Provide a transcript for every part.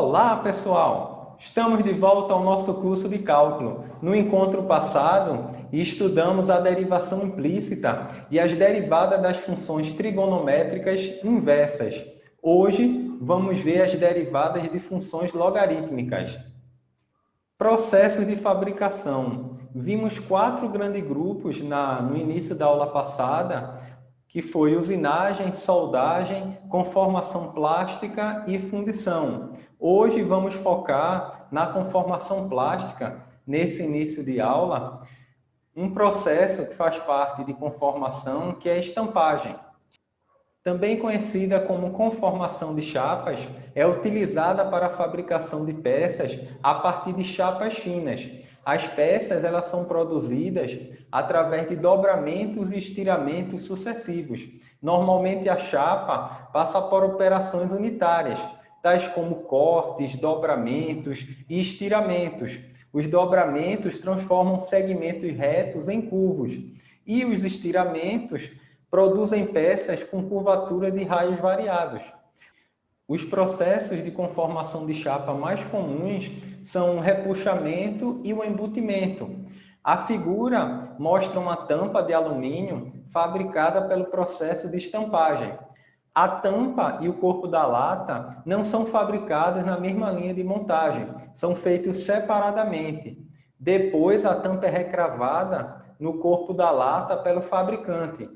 Olá, pessoal! Estamos de volta ao nosso curso de cálculo. No encontro passado, estudamos a derivação implícita e as derivadas das funções trigonométricas inversas. Hoje, vamos ver as derivadas de funções logarítmicas. Processos de fabricação. Vimos 4 grandes grupos no início da aula passada, que foi usinagem, soldagem, conformação plástica e fundição. Hoje vamos focar na conformação plástica, nesse início de aula, um processo que faz parte de conformação, que é a estampagem. Também conhecida como conformação de chapas, é utilizada para a fabricação de peças a partir de chapas finas. As peças elas são produzidas através de dobramentos e estiramentos sucessivos. Normalmente a chapa passa por operações unitárias, tais como cortes, dobramentos e estiramentos. Os dobramentos transformam segmentos retos em curvos e os estiramentos produzem peças com curvatura de raios variados. Os processos de conformação de chapa mais comuns são o repuxamento e o embutimento. A figura mostra uma tampa de alumínio fabricada pelo processo de estampagem. A tampa e o corpo da lata não são fabricados na mesma linha de montagem, são feitos separadamente. Depois, a tampa é recravada no corpo da lata pelo fabricante.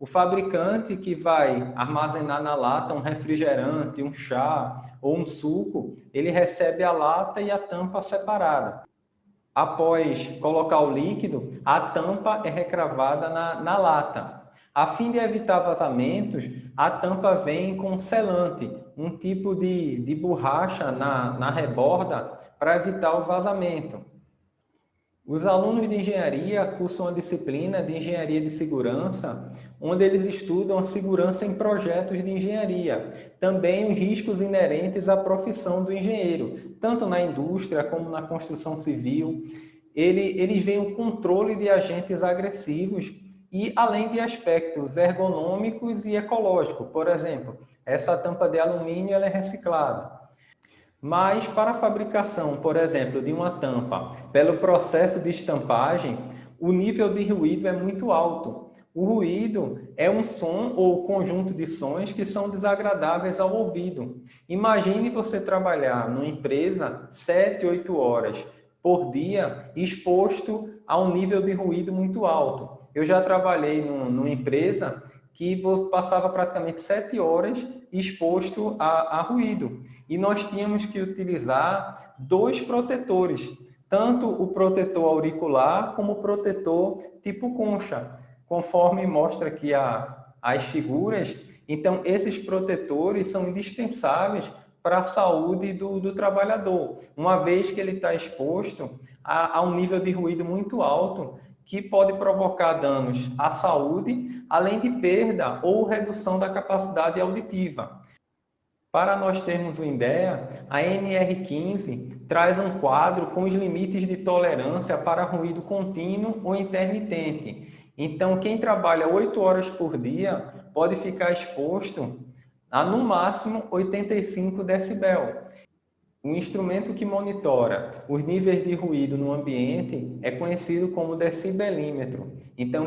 O fabricante que vai armazenar na lata um refrigerante, um chá ou um suco, ele recebe a lata e a tampa separada. Após colocar o líquido, a tampa é recravada na lata. A fim de evitar vazamentos, a tampa vem com selante, um tipo de borracha na reborda para evitar o vazamento. Os alunos de engenharia cursam a disciplina de engenharia de segurança, onde eles estudam a segurança em projetos de engenharia, também os riscos inerentes à profissão do engenheiro, tanto na indústria como na construção civil. Eles veem o controle de agentes agressivos e além de aspectos ergonômicos e ecológicos. Por exemplo, essa tampa de alumínio ela é reciclada. Mas para a fabricação, por exemplo, de uma tampa, pelo processo de estampagem, o nível de ruído é muito alto. O ruído é um som ou conjunto de sons que são desagradáveis ao ouvido. Imagine você trabalhar numa empresa 7, 8 horas por dia exposto a um nível de ruído muito alto. Eu já trabalhei numa empresa que passava praticamente 7 horas exposto a ruído. E nós tínhamos que utilizar 2 protetores, tanto o protetor auricular como o protetor tipo concha, conforme mostra aqui as figuras. Então, esses protetores são indispensáveis para a saúde do trabalhador, uma vez que ele está exposto a um nível de ruído muito alto, que pode provocar danos à saúde, além de perda ou redução da capacidade auditiva. Para nós termos uma ideia, a NR15 traz um quadro com os limites de tolerância para ruído contínuo ou intermitente. Então, quem trabalha 8 horas por dia pode ficar exposto a, no máximo, 85 decibel. O instrumento que monitora os níveis de ruído no ambiente é conhecido como decibelímetro. Então,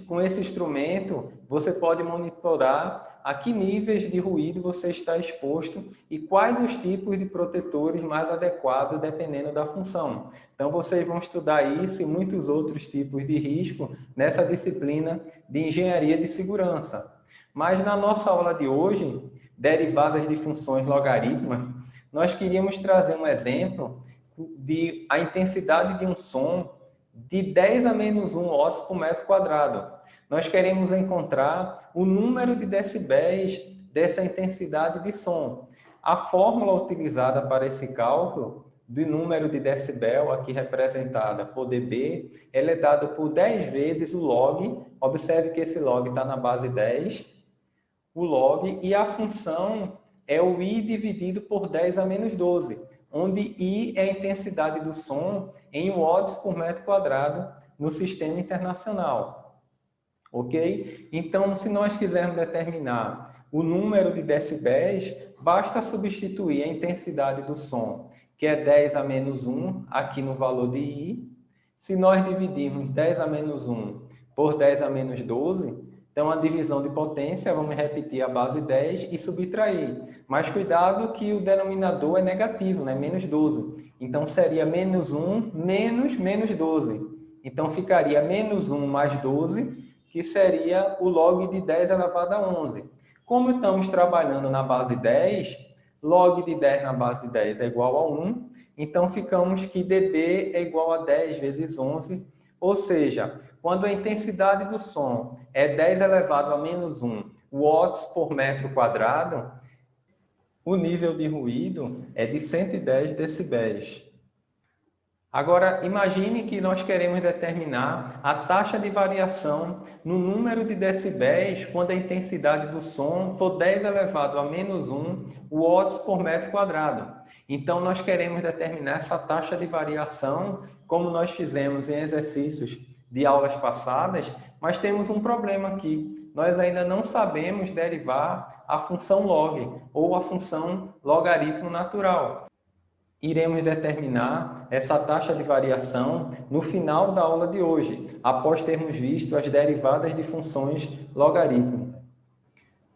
com esse instrumento, você pode monitorar a que níveis de ruído você está exposto e quais os tipos de protetores mais adequados, dependendo da função. Então, vocês vão estudar isso e muitos outros tipos de risco nessa disciplina de engenharia de segurança. Mas na nossa aula de hoje, derivadas de funções logarítmicas, nós queríamos trazer um exemplo de a intensidade de um som de 10 a menos 1 watts por metro quadrado. Nós queremos encontrar o número de decibéis dessa intensidade de som. A fórmula utilizada para esse cálculo do número de decibel, aqui representada por dB, ela é dada por 10 vezes o log. Observe que esse log está na base 10, o log, e a função é o I dividido por 10 a menos 12, onde I é a intensidade do som em watts por metro quadrado no sistema internacional. Ok? Então, se nós quisermos determinar o número de decibéis, basta substituir a intensidade do som, que é 10 a menos 1, aqui no valor de I. Se nós dividirmos 10 a menos 1 por 10 a menos 12, então a divisão de potência, vamos repetir a base 10 e subtrair. Mas cuidado que o denominador é negativo, né? Menos 12. Então seria menos 1 menos menos 12. Então ficaria menos 1 mais 12, que seria o log de 10 elevado a 11. Como estamos trabalhando na base 10, log de 10 na base 10 é igual a 1, então ficamos que dB é igual a 10 vezes 11, ou seja, quando a intensidade do som é 10 elevado a menos 1 watts por metro quadrado, o nível de ruído é de 110 decibéis. Agora, imagine que nós queremos determinar a taxa de variação no número de decibéis quando a intensidade do som for 10 elevado a menos 1 watts por metro quadrado. Então, nós queremos determinar essa taxa de variação, como nós fizemos em exercícios de aulas passadas, mas temos um problema aqui. Nós ainda não sabemos derivar a função log ou a função logaritmo natural. Iremos determinar essa taxa de variação no final da aula de hoje, após termos visto as derivadas de funções logaritmo.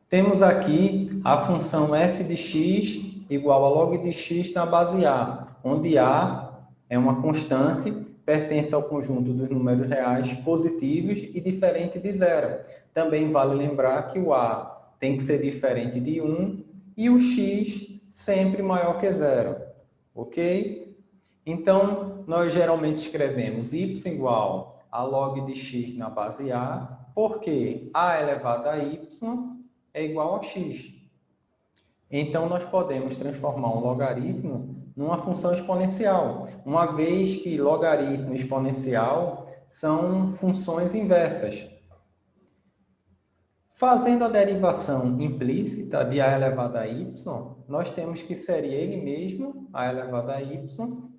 Temos aqui a função f de x igual a log de x na base a, onde a é uma constante, pertence ao conjunto dos números reais positivos e diferente de zero. Também vale lembrar que o a tem que ser diferente de 1 e o x sempre maior que zero. Ok? Então, nós geralmente escrevemos y igual a log de x na base a, porque a elevado a y é igual a x. Então, nós podemos transformar um logaritmo numa função exponencial, uma vez que logaritmo e exponencial são funções inversas. Fazendo a derivação implícita de a elevado a y, nós temos que seria ele mesmo, a elevado a y,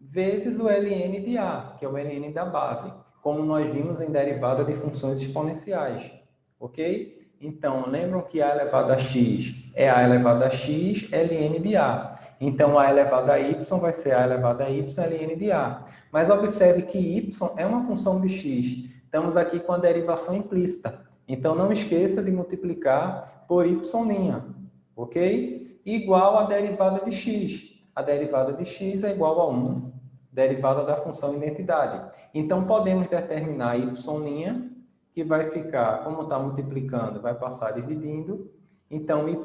vezes o ln de a, que é o ln da base, como nós vimos em derivada de funções exponenciais. Ok? Então, lembram que a elevado a x é a elevado a x ln de a. Então, a elevado a y vai ser a elevado a y ln de a. Mas observe que y é uma função de x. Estamos aqui com a derivação implícita. Então, não esqueça de multiplicar por y', ok? Igual a derivada de x. A derivada de x é igual a 1, derivada da função identidade. Então, podemos determinar y', que vai ficar, como está multiplicando, vai passar dividindo. Então, y'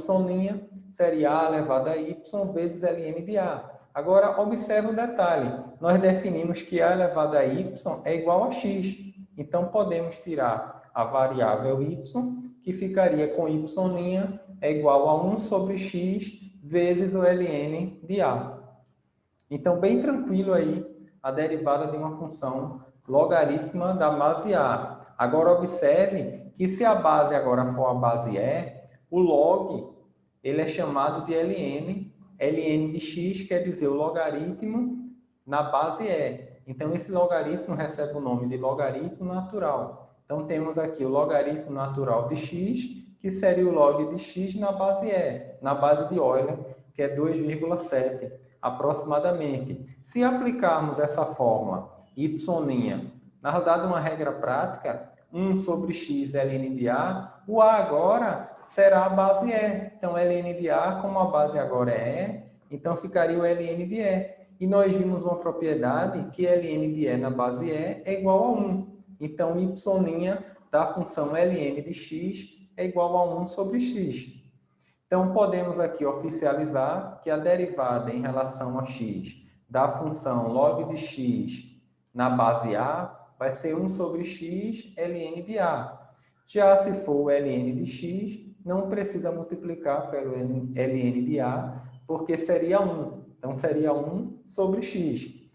seria a elevado a y vezes ln de a. Agora, observe o detalhe. Nós definimos que a elevado a y é igual a x. Então, podemos tirar a variável y, que ficaria com y' é igual a 1 sobre x vezes o ln de a. Então, bem tranquilo aí a derivada de uma função logarítmica da base a. Agora, observe que se a base agora for a base e, o log ele é chamado de ln. ln de x quer dizer o logaritmo na base e. Então, esse logaritmo recebe o nome de logaritmo natural. Então, temos aqui o logaritmo natural de x, que seria o log de x na base e, na base de Euler, que é 2,7 aproximadamente. Se aplicarmos essa fórmula y', na verdade, uma regra prática, 1 sobre x ln de a, o a agora será a base e. Então, ln de a, como a base agora é e, então ficaria o ln de e. E nós vimos uma propriedade que ln de e na base e é igual a 1. Então, y' da função ln de x é igual a 1 sobre x. Então, podemos aqui oficializar que a derivada em relação a x da função log de x na base a vai ser 1 sobre x ln de a. Já se for o ln de x, não precisa multiplicar pelo ln de a, porque seria 1. Então, seria 1 sobre x.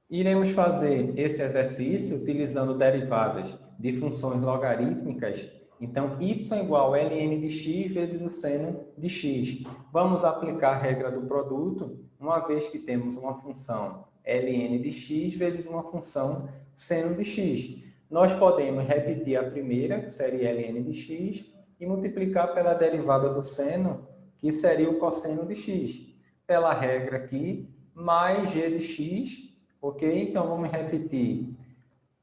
Iremos fazer esse exercício utilizando derivadas de funções logarítmicas. Então, y igual a ln de x vezes o seno de x. Vamos aplicar a regra do produto, uma vez que temos uma função ln de x vezes uma função seno de x. Nós podemos repetir a primeira, que seria ln de x, e multiplicar pela derivada do seno, que seria o cosseno de x. Pela regra aqui, mais g de x, ok? Então, vamos repetir.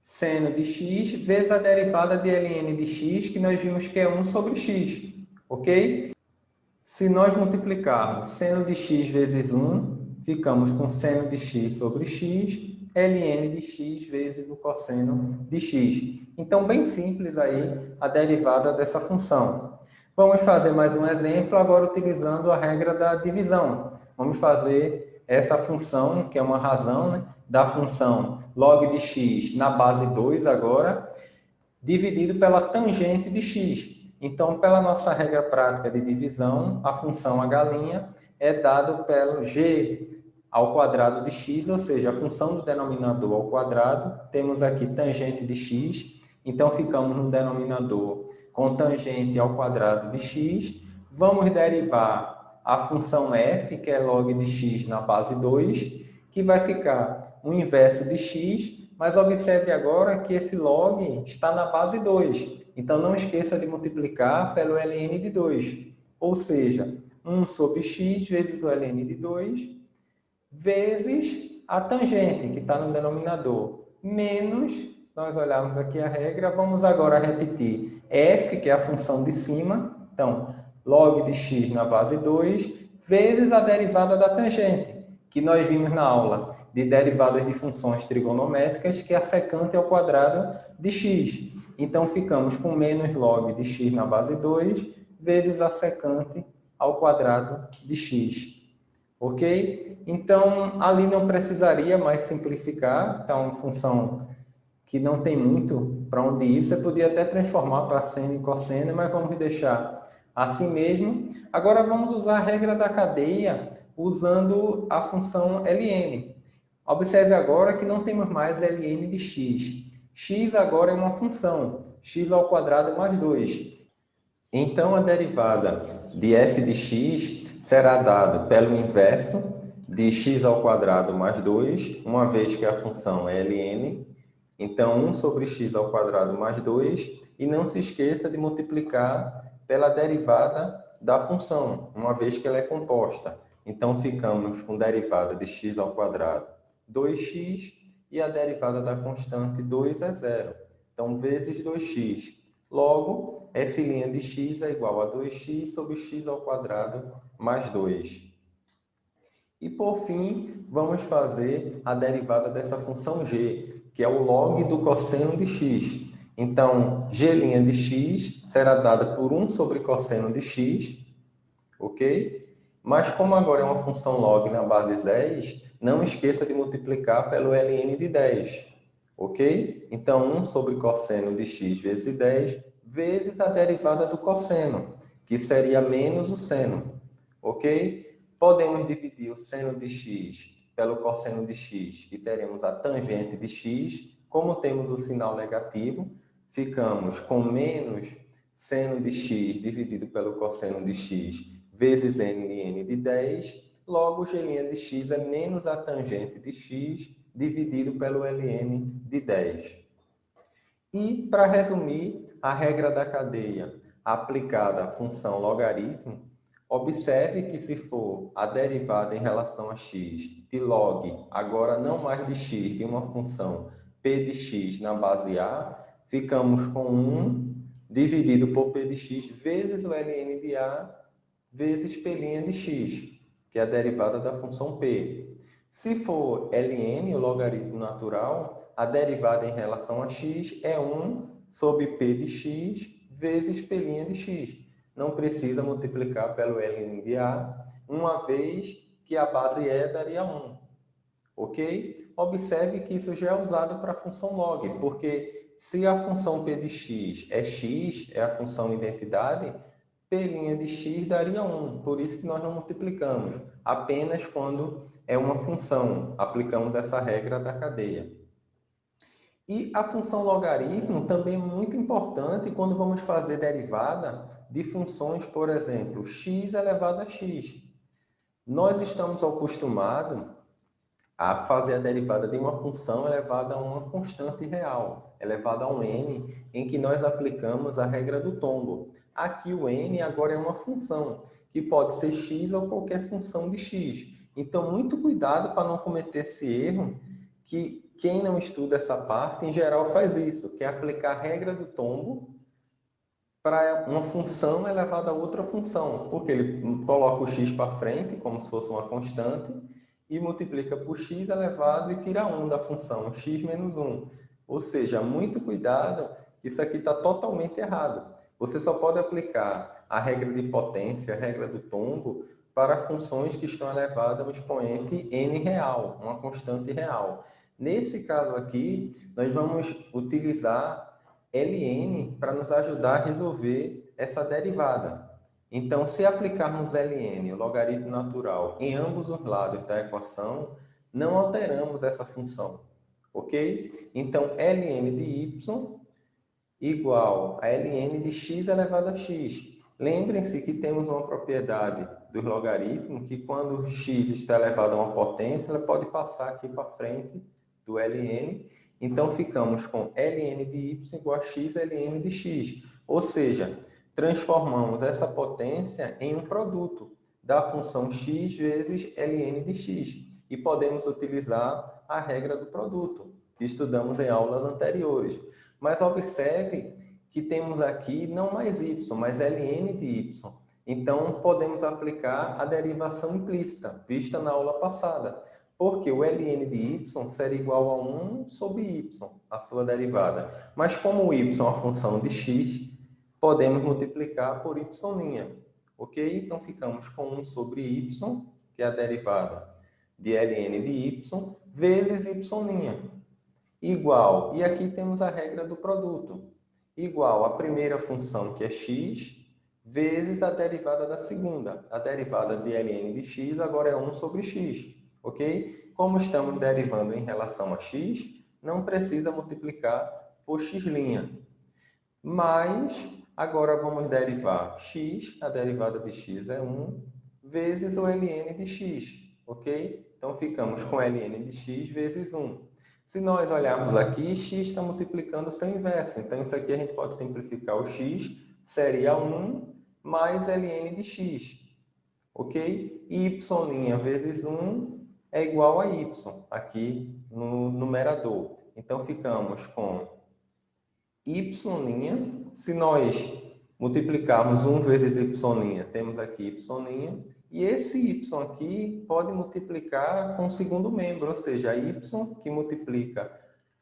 Seno de x vezes a derivada de ln de x, que nós vimos que é 1 sobre x, ok? Se nós multiplicarmos seno de x vezes 1, ficamos com seno de x sobre x, ln de x vezes o cosseno de x. Então, bem simples aí a derivada dessa função. Vamos fazer mais um exemplo, agora utilizando a regra da divisão. Vamos fazer essa função, que é uma razão, né, da função log de x na base 2 agora, dividido pela tangente de x. Então, pela nossa regra prática de divisão, a função h' é dado pelo g ao quadrado de x, ou seja, a função do denominador ao quadrado. Temos aqui tangente de x, então ficamos no denominador com tangente ao quadrado de x. Vamos derivar a função f, que é log de x na base 2, que vai ficar o inverso de x, mas observe agora que esse log está na base 2. Então, não esqueça de multiplicar pelo ln de 2. Ou seja, 1 sobre x vezes o ln de 2, vezes a tangente, que está no denominador, menos, se nós olharmos aqui a regra, vamos agora repetir f, que é a função de cima. Então, log de x na base 2, vezes a derivada da tangente, que nós vimos na aula de derivadas de funções trigonométricas, que é a secante ao quadrado de x. Então, ficamos com menos log de x na base 2, vezes a secante ao quadrado de x. Ok? Então, ali não precisaria mais simplificar. Então, uma função que não tem muito para onde ir. Você podia até transformar para seno e cosseno, mas vamos deixar assim mesmo. Agora, vamos usar a regra da cadeia usando a função ln. Observe agora que não temos mais ln de x. X agora é uma função, x ao quadrado mais 2. Então, a derivada de f de x será dada pelo inverso de x ao quadrado mais 2, uma vez que a função é ln. Então, 1 sobre x ao quadrado mais 2. E não se esqueça de multiplicar pela derivada da função, uma vez que ela é composta. Então, ficamos com derivada de x ao quadrado 2x e a derivada da constante 2 é zero. Então, vezes 2x. Logo, f' de x é igual a 2x sobre x ao quadrado mais 2. E, por fim, vamos fazer a derivada dessa função g, que é o log do cosseno de x. Então, g' de x será dada por 1 sobre cosseno de x, ok? Mas, como agora é uma função log na base 10, não esqueça de multiplicar pelo ln de 10, ok? Então, 1 sobre cosseno de x vezes 10, vezes a derivada do cosseno, que seria menos o seno, ok? Podemos dividir o seno de x pelo cosseno de x e teremos a tangente de x. Como temos o sinal negativo, ficamos com menos seno de x dividido pelo cosseno de x vezes ln de 10. Logo, g' de x é menos a tangente de x dividido pelo ln de 10. E, para resumir, a regra da cadeia aplicada à função logaritmo, observe que se for a derivada em relação a x de log, agora não mais de x, de uma função p de x na base a, ficamos com 1 dividido por p de x vezes o ln de a vezes p' de x, que é a derivada da função p. Se for ln, o logaritmo natural, a derivada em relação a x é 1 sobre p de x vezes p' de x. Não precisa multiplicar pelo ln de a, uma vez que a base e daria 1. Ok? Observe que isso já é usado para a função log, porque se a função p de x, é a função identidade, p' de x daria 1. Por isso que nós não multiplicamos, apenas quando é uma função. Aplicamos essa regra da cadeia. E a função logaritmo também é muito importante quando vamos fazer derivada de funções, por exemplo, x elevado a x. Nós estamos acostumados a fazer a derivada de uma função elevada a uma constante real, elevada a um n, em que nós aplicamos a regra do tombo. Aqui o n agora é uma função, que pode ser x ou qualquer função de x. Então, muito cuidado para não cometer esse erro, que quem não estuda essa parte, em geral, faz isso, que é aplicar a regra do tombo para uma função elevada a outra função, porque ele coloca o x para frente, como se fosse uma constante, e multiplica por x elevado e tira 1 da função, x menos 1. Ou seja, muito cuidado, que isso aqui está totalmente errado. Você só pode aplicar a regra de potência, a regra do tombo, para funções que estão elevadas a um expoente n real, uma constante real. Nesse caso aqui, nós vamos utilizar ln para nos ajudar a resolver essa derivada. Então, se aplicarmos ln, o logaritmo natural, em ambos os lados da equação, não alteramos essa função, ok? Então, ln de y igual a ln de x elevado a x. Lembrem-se que temos uma propriedade dos logaritmos que quando x está elevado a uma potência, ela pode passar aqui para frente do ln. Então, ficamos com ln de y igual a x ln de x. Ou seja, transformamos essa potência em um produto da função x vezes ln de x. E podemos utilizar a regra do produto, que estudamos em aulas anteriores. Mas observe que temos aqui não mais y, mas ln de y. Então, podemos aplicar a derivação implícita, vista na aula passada. Porque o ln de y será igual a 1 sobre y, a sua derivada. Mas como o y é uma função de x, podemos multiplicar por y'. Ok? Então, ficamos com 1 sobre y, que é a derivada de ln de y, vezes y'. Igual, e aqui temos a regra do produto, igual a primeira função, que é x, vezes a derivada da segunda. A derivada de ln de x agora é 1 sobre x, ok? Como estamos derivando em relação a x, não precisa multiplicar por x'. Mas, agora vamos derivar x, a derivada de x é 1, vezes o ln de x, ok? Então, ficamos com ln de x vezes 1. Se nós olharmos aqui, x está multiplicando o seu inverso. Então, isso aqui a gente pode simplificar. O x seria 1 mais ln de x, ok? Y' vezes 1 é igual a y, aqui no numerador. Então, ficamos com y'. Se nós multiplicarmos 1 vezes y', temos aqui y'. E esse y aqui pode multiplicar com o segundo membro, ou seja, y que multiplica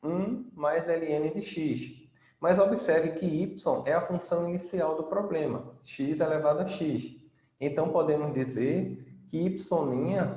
1 mais ln de x. Mas observe que y é a função inicial do problema, x elevado a x. Então, podemos dizer que y',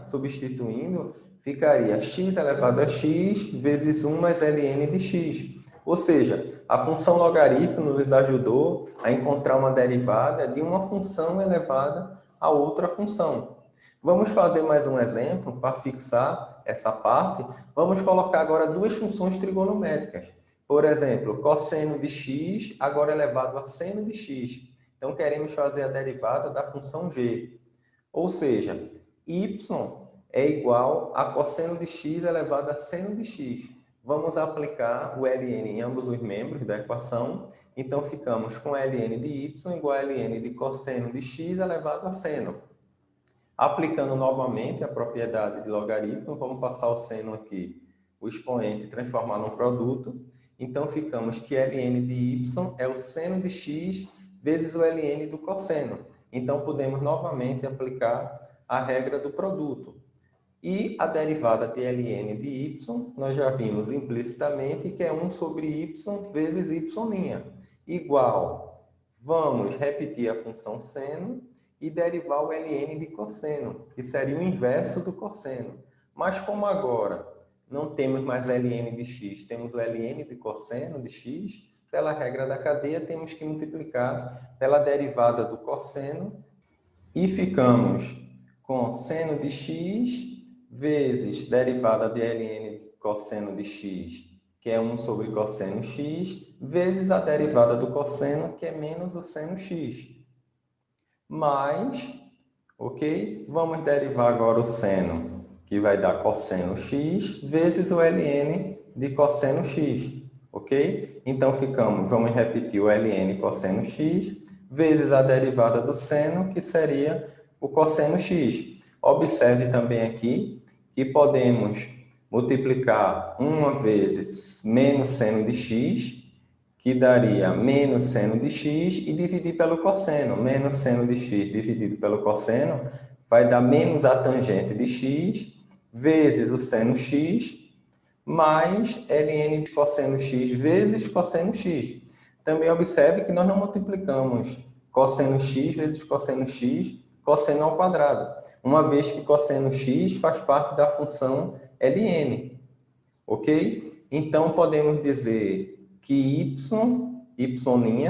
substituindo, ficaria x elevado a x vezes 1 mais ln de x. Ou seja, a função logaritmo nos ajudou a encontrar uma derivada de uma função elevada a outra função. Vamos fazer mais um exemplo para fixar essa parte. Vamos colocar agora duas funções trigonométricas. Por exemplo, cosseno de x agora elevado a seno de x. Então, queremos fazer a derivada da função g. Ou seja, y é igual a cosseno de x elevado a seno de x. Vamos aplicar o ln em ambos os membros da equação. Então, ficamos com ln de y igual a ln de cosseno de x elevado a seno. Aplicando novamente a propriedade de logaritmo, vamos passar o seno aqui, o expoente, transformar num produto. Então, ficamos que ln de y é o seno de x vezes o ln do cosseno. Então, podemos novamente aplicar a regra do produto. E a derivada de ln de y, nós já vimos implicitamente que é 1 sobre y vezes y', igual, vamos repetir a função seno e derivar o ln de cosseno, que seria o inverso do cosseno. Mas como agora não temos mais ln de x, temos o ln de cosseno de x, pela regra da cadeia temos que multiplicar pela derivada do cosseno e ficamos com seno de x vezes derivada de ln de cosseno de x, que é 1 sobre cosseno x, vezes a derivada do cosseno, que é menos o seno x. Mais, ok? Vamos derivar agora o seno, que vai dar cosseno x, vezes o ln de cosseno x, ok? Então, vamos repetir o ln cosseno x, vezes a derivada do seno, que seria o cosseno x. Observe também aqui que podemos multiplicar 1 vezes menos seno de x, que daria menos seno de x, e dividir pelo cosseno. Menos seno de x dividido pelo cosseno vai dar menos a tangente de x, vezes o seno x, mais ln de cosseno x vezes cosseno x. Também observe que nós não multiplicamos cosseno x vezes cosseno x, cosseno ao quadrado, uma vez que cosseno x faz parte da função ln, ok? Então, podemos dizer que y,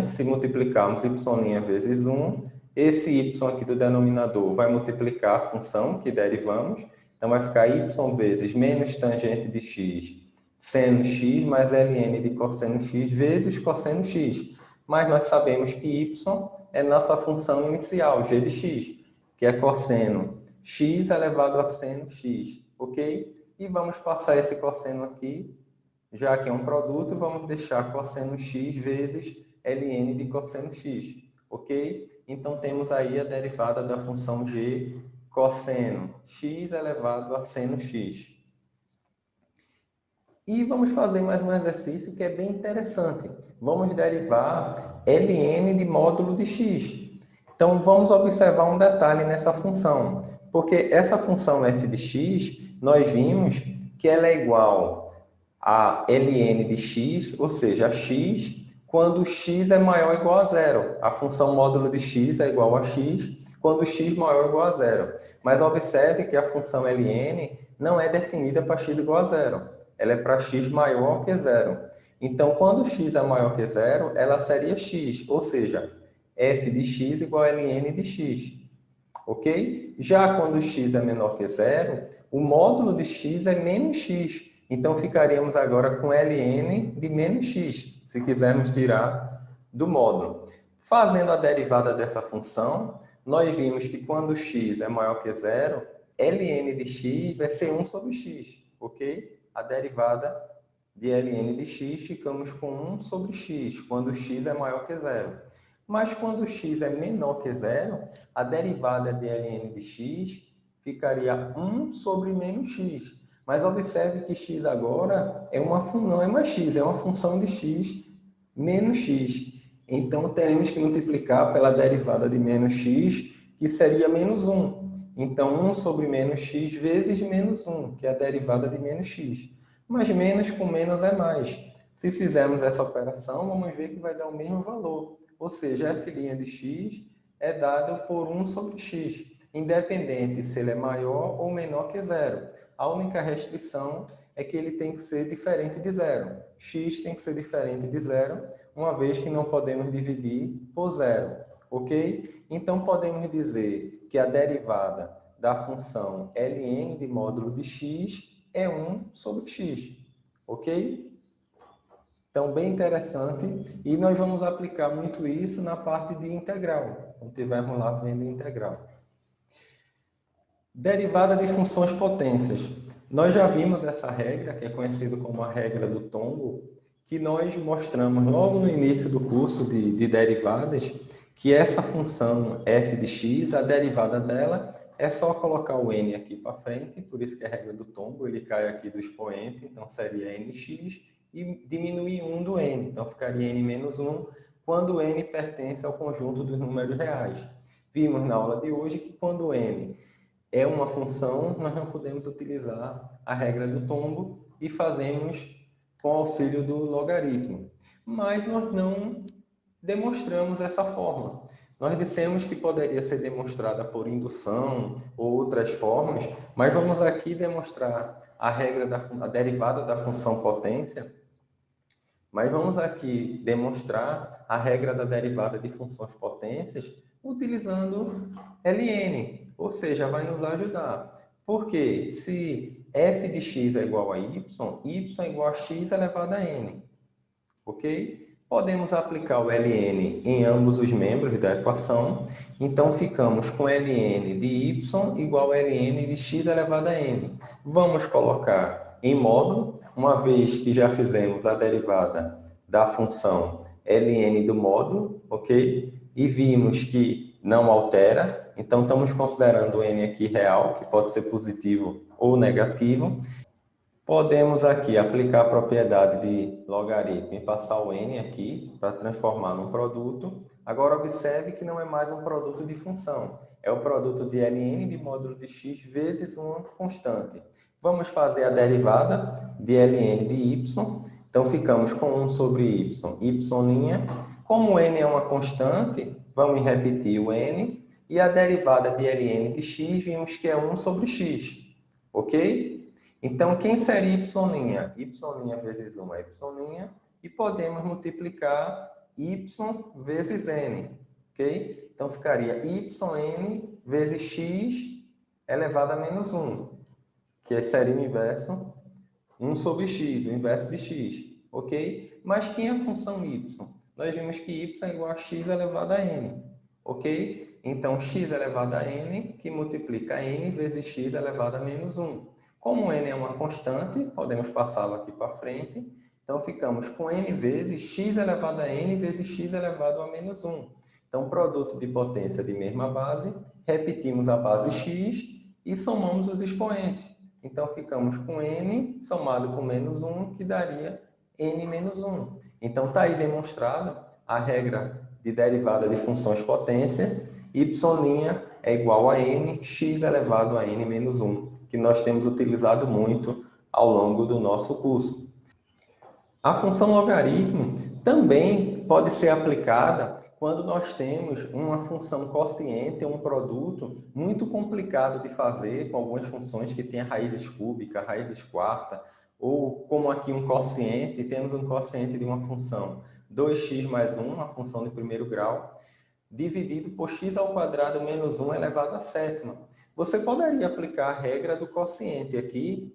se multiplicarmos y vezes 1, esse y aqui do denominador vai multiplicar a função que derivamos, então vai ficar y vezes menos tangente de x, seno x, mais ln de cosseno x vezes cosseno x. Mas nós sabemos que y é nossa função inicial, g de x, que é cosseno x elevado a seno x, ok? E vamos passar esse cosseno aqui, já que é um produto, vamos deixar cosseno x vezes ln de cosseno x, ok? Então, temos aí a derivada da função g cosseno x elevado a seno x. E vamos fazer mais um exercício que é bem interessante. Vamos derivar ln de módulo de x. Então, vamos observar um detalhe nessa função, porque essa função f de x, nós vimos que ela é igual a ln de x, ou seja, a x, quando x é maior ou igual a zero. A função módulo de x é igual a x, quando x maior ou igual a zero. Mas observe que a função ln não é definida para x igual a zero. Ela é para x maior que zero. Então, quando x é maior que zero, ela seria x, ou seja, f de x igual a ln de x. Ok? Já quando x é menor que zero, o módulo de x é menos x. Então, ficaríamos agora com ln de menos x, se quisermos tirar do módulo. Fazendo a derivada dessa função, nós vimos que quando x é maior que zero, ln de x vai ser 1 sobre x, ok? A derivada de ln de x, ficamos com 1 sobre x, quando x é maior que zero. Mas quando x é menor que zero, a derivada de ln de x ficaria 1 sobre menos x. Mas observe que x agora não é mais x, é uma função de x menos x. Então, teremos que multiplicar pela derivada de menos x, que seria menos 1. Então, 1 sobre menos x vezes menos 1, que é a derivada de menos x. Mas menos com menos é mais. Se fizermos essa operação, vamos ver que vai dar o mesmo valor. Ou seja, f' de x é dado por 1 sobre x, independente se ele é maior ou menor que zero. A única restrição é que ele tem que ser diferente de zero. X tem que ser diferente de zero, uma vez que não podemos dividir por zero, ok? Então, podemos dizer que a derivada da função ln de módulo de x é 1 sobre x, ok? Então, bem interessante, e nós vamos aplicar muito isso na parte de integral, quando estivermos lá vendo integral. Derivada de funções potências. Nós já vimos essa regra, que é conhecida como a regra do tombo, que nós mostramos logo no início do curso de derivadas, que essa função f de x, a derivada dela, é só colocar o n aqui para frente, por isso que é a regra do tombo, ele cai aqui do expoente, então seria nx, e diminuir 1 do n, então ficaria n menos 1, quando n pertence ao conjunto dos números reais. Vimos na aula de hoje que quando n é uma função, nós não podemos utilizar a regra do tombo e fazemos com auxílio do logaritmo. Mas nós não demonstramos essa fórmula. Nós dissemos que poderia ser demonstrada por indução ou outras formas, mas vamos aqui demonstrar a derivada da função potência, mas vamos aqui demonstrar a regra da derivada de funções potências utilizando ln, ou seja, vai nos ajudar. Porque se f de x é igual a y, y é igual a x elevado a n, ok? Podemos aplicar o ln em ambos os membros da equação, então ficamos com ln de y igual a ln de x elevado a n. Vamos colocar em módulo, uma vez que já fizemos a derivada da função ln do módulo, ok? E vimos que não altera, então estamos considerando o n aqui real, que pode ser positivo ou negativo. Podemos aqui aplicar a propriedade de logaritmo e passar o n aqui para transformar num produto. Agora observe que não é mais um produto de função, é o produto de ln de módulo de x vezes uma constante. Vamos fazer a derivada de ln de y, então ficamos com 1 sobre y, y'. Como n é uma constante, vamos repetir o n, e a derivada de ln de x vimos que é 1 sobre x, ok? Então, quem seria y'? Y' vezes 1 é y', e podemos multiplicar y vezes n, ok? Então, ficaria yn vezes x elevado a menos 1, que seria o inverso 1 sobre x, o inverso de x, ok? Mas quem é a função y? Nós vimos que y é igual a x elevado a n, ok? Então, x elevado a n, que multiplica n vezes x elevado a menos 1. Como n é uma constante, podemos passá-lo aqui para frente. Então, ficamos com n vezes x elevado a n vezes x elevado a menos 1. Então, produto de potência de mesma base, repetimos a base x e somamos os expoentes. Então, ficamos com n somado com menos 1, que daria n menos 1. Então, está aí demonstrado a regra de derivada de funções potência, y' é igual a n, x elevado a n menos 1, que nós temos utilizado muito ao longo do nosso curso. A função logaritmo também pode ser aplicada quando nós temos uma função quociente ou um produto muito complicado de fazer, com algumas funções que têm raízes cúbicas, raízes quarta, ou como aqui um quociente, temos um quociente de uma função 2x mais 1, uma função de primeiro grau, dividido por x ao quadrado menos 1 elevado à sétima. Você poderia aplicar a regra do quociente aqui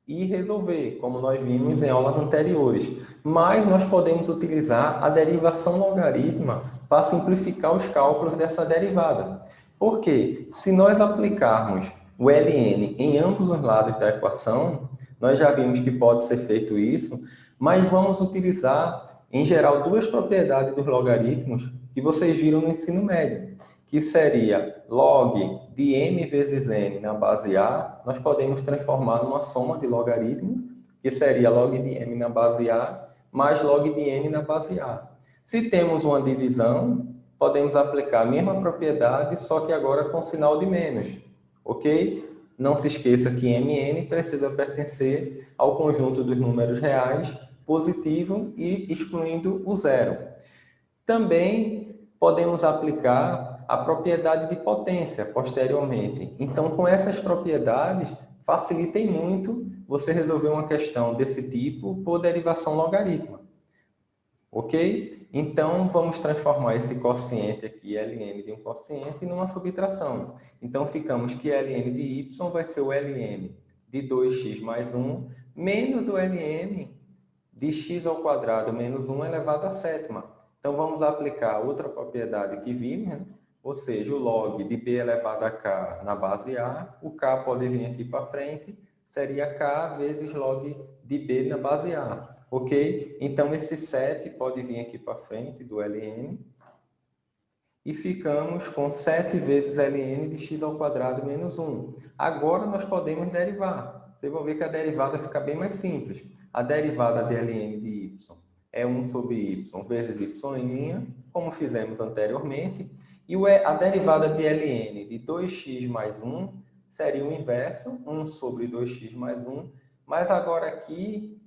e resolver, como nós vimos em aulas anteriores. Mas nós podemos utilizar a derivação logarítmica para simplificar os cálculos dessa derivada. Porque se nós aplicarmos o ln em ambos os lados da equação, nós já vimos que pode ser feito isso, mas vamos utilizar, em geral, duas propriedades dos logaritmos que vocês viram no ensino médio, que seria log de m vezes n na base A, nós podemos transformar numa soma de logaritmo, que seria log de m na base A, mais log de n na base A. Se temos uma divisão, podemos aplicar a mesma propriedade, só que agora com sinal de menos, ok? Não se esqueça que mn precisa pertencer ao conjunto dos números reais, positivo e excluindo o zero. Também podemos aplicar a propriedade de potência posteriormente. Então, com essas propriedades, facilitem muito você resolver uma questão desse tipo por derivação logarítmica. Ok? Então, vamos transformar esse quociente aqui, ln de um quociente, numa subtração. Então, ficamos que ln de y vai ser o ln de 2x mais 1, menos o ln de x ao quadrado menos 1 elevado à sétima. Então, vamos aplicar outra propriedade que vimos, né? Ou seja, o log de b elevado a k na base A, o k pode vir aqui para frente, seria k vezes log de b na base A, ok? Então, esse 7 pode vir aqui para frente do ln, e ficamos com 7 vezes ln de x ao quadrado menos 1. Agora, nós podemos derivar. Vocês vão ver que a derivada fica bem mais simples. A derivada de ln de y é 1 sobre y vezes y', como fizemos anteriormente. E a derivada de ln de 2x mais 1 seria o inverso, 1 sobre 2x mais 1. Mas agora aqui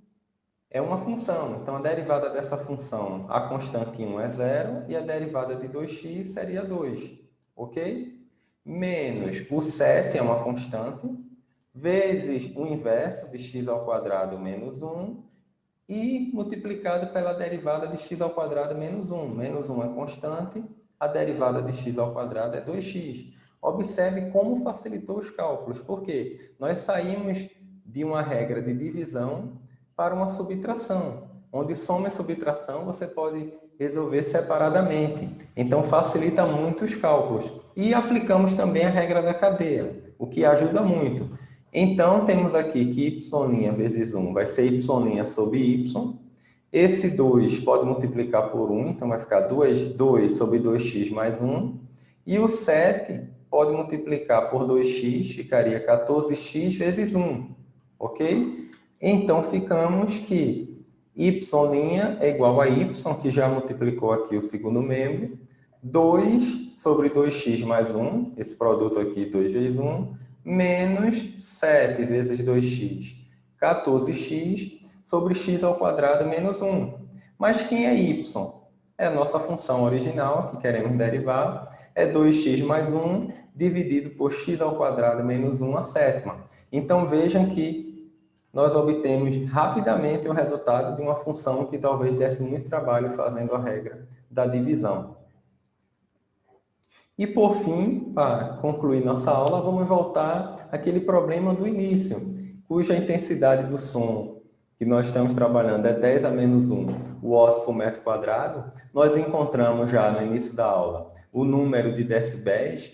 é uma função. Então, a derivada dessa função, a constante 1 é 0, e a derivada de 2x seria 2. Ok? Menos o 7 é uma constante, vezes o inverso de x ao quadrado menos 1, e multiplicado pela derivada de x ao quadrado menos 1. Menos 1 é constante, a derivada de x ao quadrado é 2x. Observe como facilitou os cálculos. Por quê? Nós saímos de uma regra de divisão para uma subtração. onde soma e subtração você pode resolver separadamente. Então, facilita muito os cálculos. E aplicamos também a regra da cadeia, o que ajuda muito. Então, temos aqui que y' vezes 1 vai ser y' sobre y. Esse 2 pode multiplicar por 1, então vai ficar 2 sobre 2x mais 1. E o 7 pode multiplicar por 2x, ficaria 14x vezes 1, ok? Então, ficamos que y' é igual a y, que já multiplicou aqui o segundo membro, 2 sobre 2x mais 1, esse produto aqui, 2 vezes 1, menos 7 vezes 2x, 14x, sobre x ao quadrado menos 1. Mas quem é y? É a nossa função original, que queremos derivar, é 2x mais 1 dividido por x ao quadrado menos 1 à sétima. Então, vejam que nós obtemos rapidamente o resultado de uma função que talvez desse muito trabalho fazendo a regra da divisão. E, por fim, para concluir nossa aula, vamos voltar àquele problema do início, cuja intensidade do som que nós estamos trabalhando é 10 a menos 1 watts por metro quadrado. Nós encontramos já no início da aula o número de decibéis,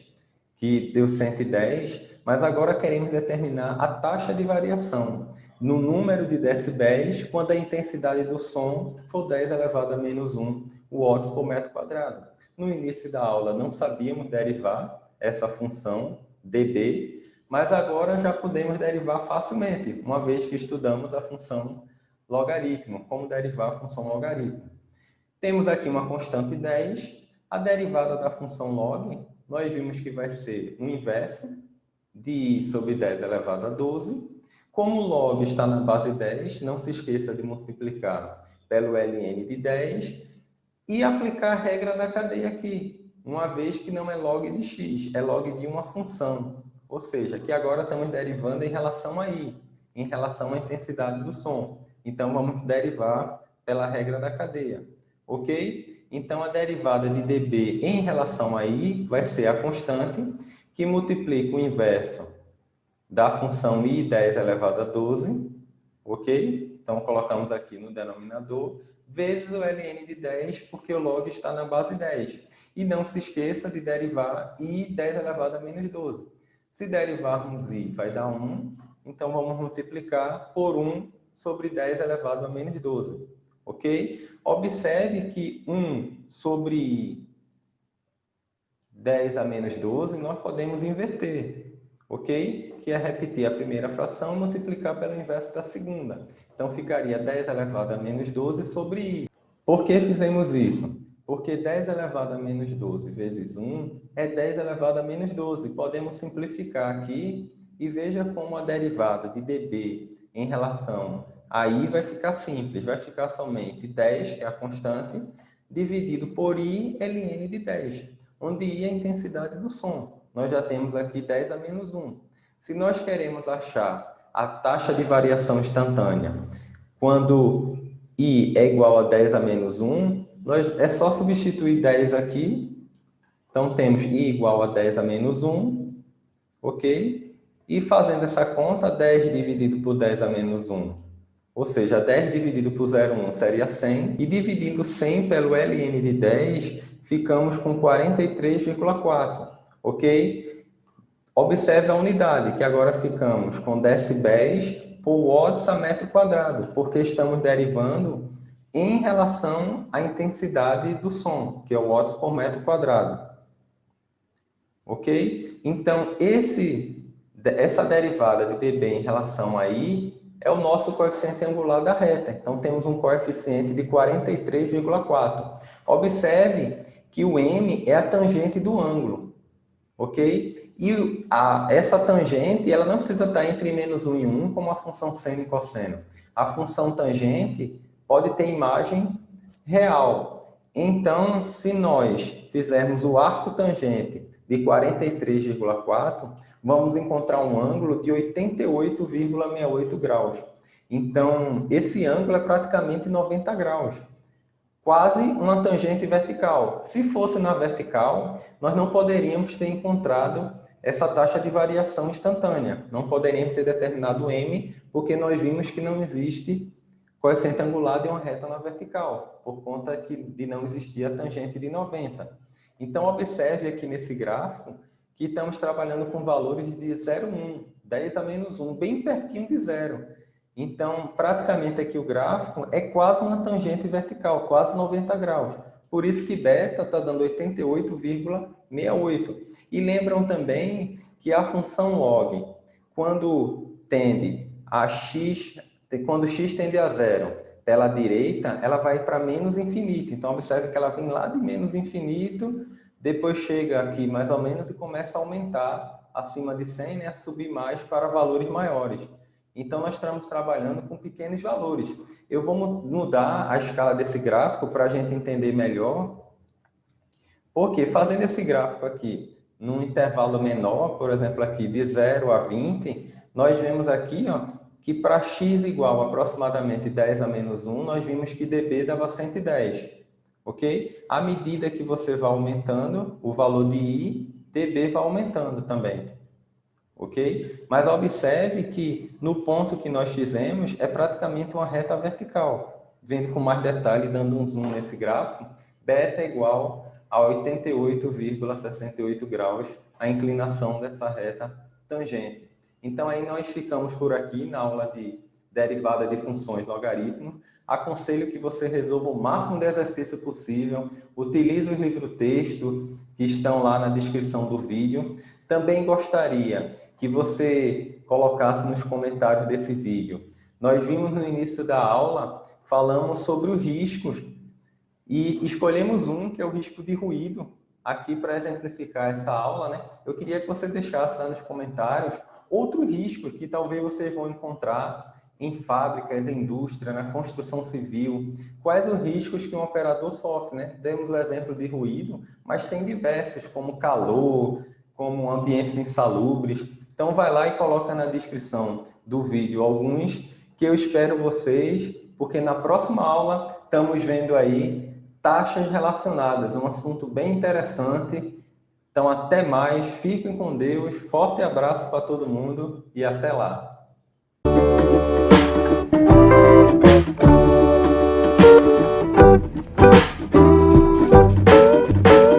que deu 110, mas agora queremos determinar a taxa de variação no número de decibéis quando a intensidade do som for 10 elevado a menos 1 watts por metro quadrado. No início da aula não sabíamos derivar essa função dB, mas agora já podemos derivar facilmente, uma vez que estudamos a função logaritmo, como derivar a função logaritmo. Temos aqui uma constante 10, a derivada da função log, nós vimos que vai ser o inverso de i sobre 10 elevado a 12. Como o log está na base 10, não se esqueça de multiplicar pelo ln de 10 e aplicar a regra da cadeia aqui, uma vez que não é log de x, é log de uma função. Ou seja, que agora estamos derivando em relação a i, em relação à intensidade do som. Então, vamos derivar pela regra da cadeia, ok? Então, a derivada de dB em relação a i vai ser a constante que multiplica o inverso da função i 10 elevado a 12, ok? Então, colocamos aqui no denominador, vezes o ln de 10, porque o log está na base 10. E não se esqueça de derivar i 10 elevado a menos 12. Se derivarmos i, vai dar 1, então vamos multiplicar por 1 sobre 10 elevado a menos 12, ok? Observe que 1 sobre i 10 a menos 12, nós podemos inverter, ok? Que é repetir a primeira fração e multiplicar pelo inverso da segunda. Então, ficaria 10 elevado a menos 12 sobre i. Por que fizemos isso? Porque 10 elevado a menos 12 vezes 1 é 10 elevado a menos 12. Podemos simplificar aqui e veja como a derivada de dB em relação a i vai ficar simples. Vai ficar somente 10, que é a constante, dividido por i ln de 10, onde i é a intensidade do som. Nós já temos aqui 10 a menos 1. Se nós queremos achar a taxa de variação instantânea quando i é igual a 10 a menos 1, é só substituir 10 aqui. Então, temos i igual a 10 a menos 1, ok? E fazendo essa conta, 10 dividido por 10 a menos 1, ou seja, 10 dividido por 0,1 seria 100. E dividindo 100 pelo ln de 10, ficamos com 43,4, ok? Observe a unidade, que agora ficamos com decibéis por watts a metro quadrado, porque estamos derivando em relação à intensidade do som, que é o watts por metro quadrado. Ok? Então, essa derivada de dB em relação a i é o nosso coeficiente angular da reta. Então, temos um coeficiente de 43,4. Observe que o m é a tangente do ângulo. Ok? E essa tangente, ela não precisa estar entre menos 1 e 1, como a função seno e cosseno. A função tangente pode ter imagem real. Então, se nós fizermos o arco tangente de 43,4, vamos encontrar um ângulo de 88,68 graus. Então, esse ângulo é praticamente 90 graus. Quase uma tangente vertical. Se fosse na vertical, nós não poderíamos ter encontrado essa taxa de variação instantânea. Não poderíamos ter determinado m, porque nós vimos que não existe coeficiente angular de uma reta na vertical, por conta de não existir a tangente de 90. Então, observe aqui nesse gráfico que estamos trabalhando com valores de 0,1, 10 a menos 1, bem pertinho de zero. Então, praticamente aqui o gráfico é quase uma tangente vertical, quase 90 graus. Por isso que beta está dando 88,68. E lembram também que a função log, quando x tende a zero pela direita, ela vai para menos infinito. Então, observe que ela vem lá de menos infinito, depois chega aqui mais ou menos e começa a aumentar acima de 100, né, a subir mais para valores maiores. Então, nós estamos trabalhando com pequenos valores. Eu vou mudar a escala desse gráfico para a gente entender melhor, porque fazendo esse gráfico aqui num intervalo menor, por exemplo, aqui de 0 a 20, nós vemos aqui ó, que para x igual a aproximadamente 10 a menos 1, nós vimos que dB dava 110, ok? À medida que você vai aumentando o valor de i, dB vai aumentando também, ok? Mas observe que no ponto que nós fizemos é praticamente uma reta vertical. Vendo com mais detalhe, dando um zoom nesse gráfico, beta é igual a 88,68 graus a inclinação dessa reta tangente. Então, aí nós ficamos por aqui na aula de derivada de funções logaritmo. Aconselho que você resolva o máximo de exercício possível, utilize os livros-texto que estão lá na descrição do vídeo. Também gostaria que você colocasse nos comentários desse vídeo. Nós vimos no início da aula, falamos sobre os riscos e escolhemos um, que é o risco de ruído, aqui para exemplificar essa aula, né? Eu queria que você deixasse lá nos comentários outros riscos que talvez vocês vão encontrar em fábricas, em indústria, na construção civil. Quais os riscos que um operador sofre, né? Demos o exemplo de ruído, mas tem diversos, como calor, como ambientes insalubres. Então, vai lá e coloca na descrição do vídeo alguns que eu espero vocês, porque na próxima aula estamos vendo aí taxas relacionadas, um assunto bem interessante. Então, até mais, fiquem com Deus, forte abraço para todo mundo e até lá.